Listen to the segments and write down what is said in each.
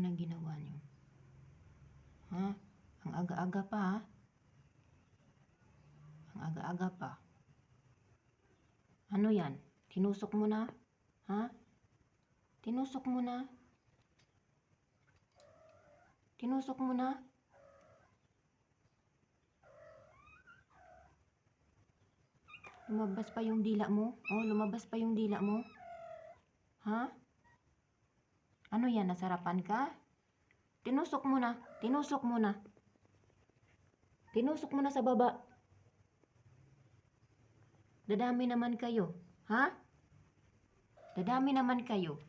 nang ginawa niyo? Ha? Ang aga-aga pa, ha? Ang aga-aga pa. Ano yan? Tinusok mo na? Ha? Tinusok mo na? Tinusok mo na? Lumabas pa yung dila mo? Oh, lumabas pa yung dila mo? Ha? Ano yan? Nasarapan ka? Tinusok mo na? Tinusok mo na? Tinusok mo na sa baba? Dadami naman kayo. Ha? Dadami naman kayo.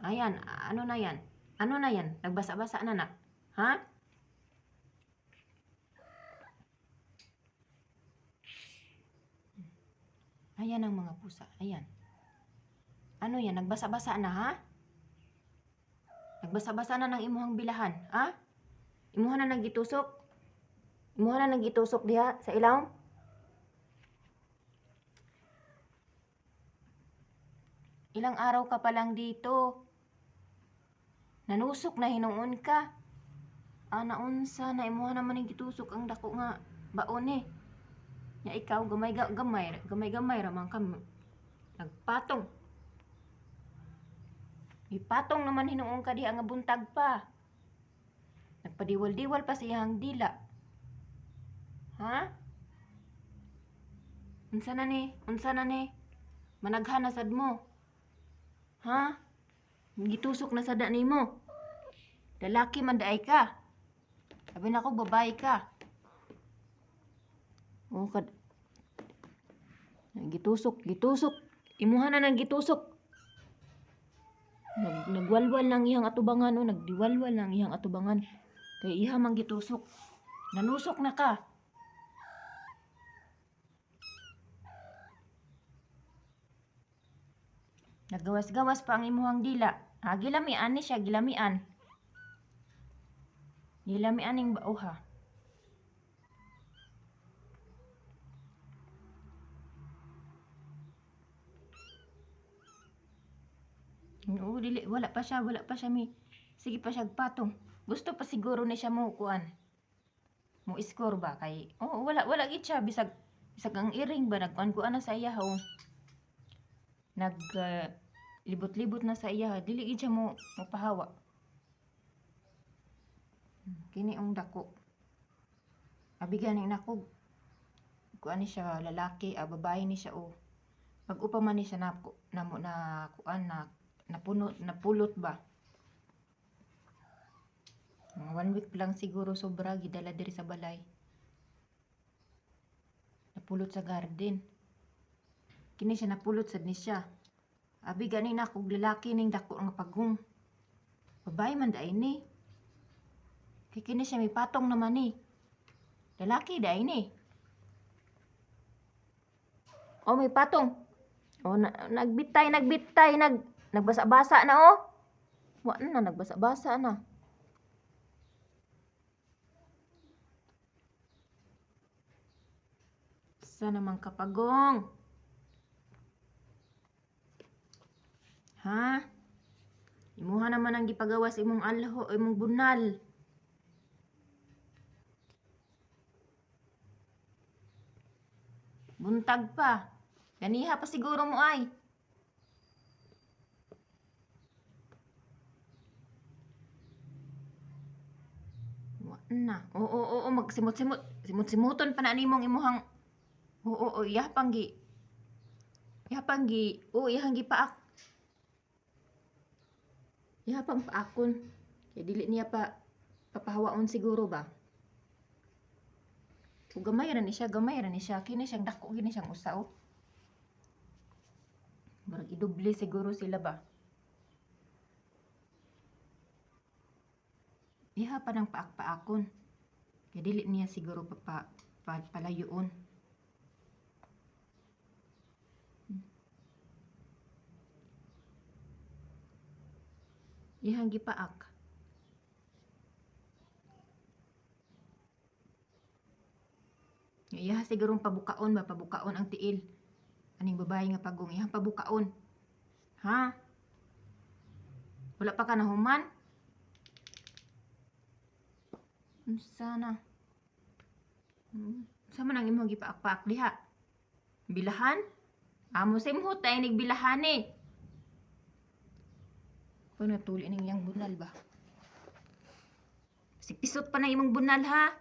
Ayan, ano na yan? Ano na yan? Nagbasa-basa na na. Ha? Ayan ang mga pusa. Ayan. Ano yan? Nagbasa-basa na, ha? Nagbasa-basa na ng imuhang bilahan, ha? Imuha na nagitusok? Imuha na nagitusok diha sa ilaw? Ilang araw ka pa lang dito. Nanusok na hinuon ka. Naunsa na imuha naman ng gitusok ang dako nga baon eh. Nya ikaw gamay ramang ka nagpatong. Ipatong naman hinuon ka diha nga buntag pa. Nagpadiwal-diwal pa sa iyang dila. Ha? Unsa na ni? Unsa na ni? Managhan na sad mo. Ha? Gitusok na sada nimo. Lalaki man daay ka. Sabi na ko babae ka. Oh, gitusok. Imuha na nang gitusok. Nagwalwal ng iyang atubangan, oh, nagdiwalwal ng iyang atubangan. Kay iha mang gitusok. Nanusok na ka. Naggawas-gawas pa ang imuhang dila. Gilamian ni siya, gilamian. Gilamian ning bauha. Oo, dili, wala pa siya mi. Sige pa siya patong. Gusto pa siguro ni siya mo kuan. Mo score ba kay wala gid siya bisag ang iring ba nagkuan na sa iya ho. Libot-libot na sa iya, dili gid siya mo pahawa. Kini ang dako. Abigan ni nako. Kuan ni siya lalaki, babae ni siya Pag-upa man ni siya napulot ba. Mga 1 week lang siguro sobra gidala diri sa balay. Napulot sa garden. Kini siya napulot sad ni siya. Abi gani na kog lalaki ning dako nga pagong. Babae man daay ni. Kay kini siya may patong naman ni. Lalaki daay ni. May patong. Nagbitay, nagbasa-basa na Wa na nagbasa-basa na. Sa namang kapagong. Ha? Imuha naman ang gipagawas imong alho, imong bunal. Buntag pa. Ganiha pa siguro mo ay. Wa na. Oo, magsimot-simot. Simot-simuton pa na nimong imuhang. Iyahang gipaak. Iyahang paakon. Kaya dili niya pa papahawaon siguro ba? Kung gamay ra ni siya. Kini siyang dako, kini siyang usa Barag idoble siguro sila ba? Iha pa ng paak-paakon. Kaya dili niya siguro palayoon. Ihang gipaak. Iha sigurong pabukaon ang tiil. Aning babae nga pagong, ihang pabukaon. Ha? Wala pa ka nahuman? Sana. Sama nang imo gipaak-paak diha. Bilahan? Amo sa imhot ay nigbilahan eh. Pag natuli ning yang bunal ba? Si pisot pa na imong bunal ha.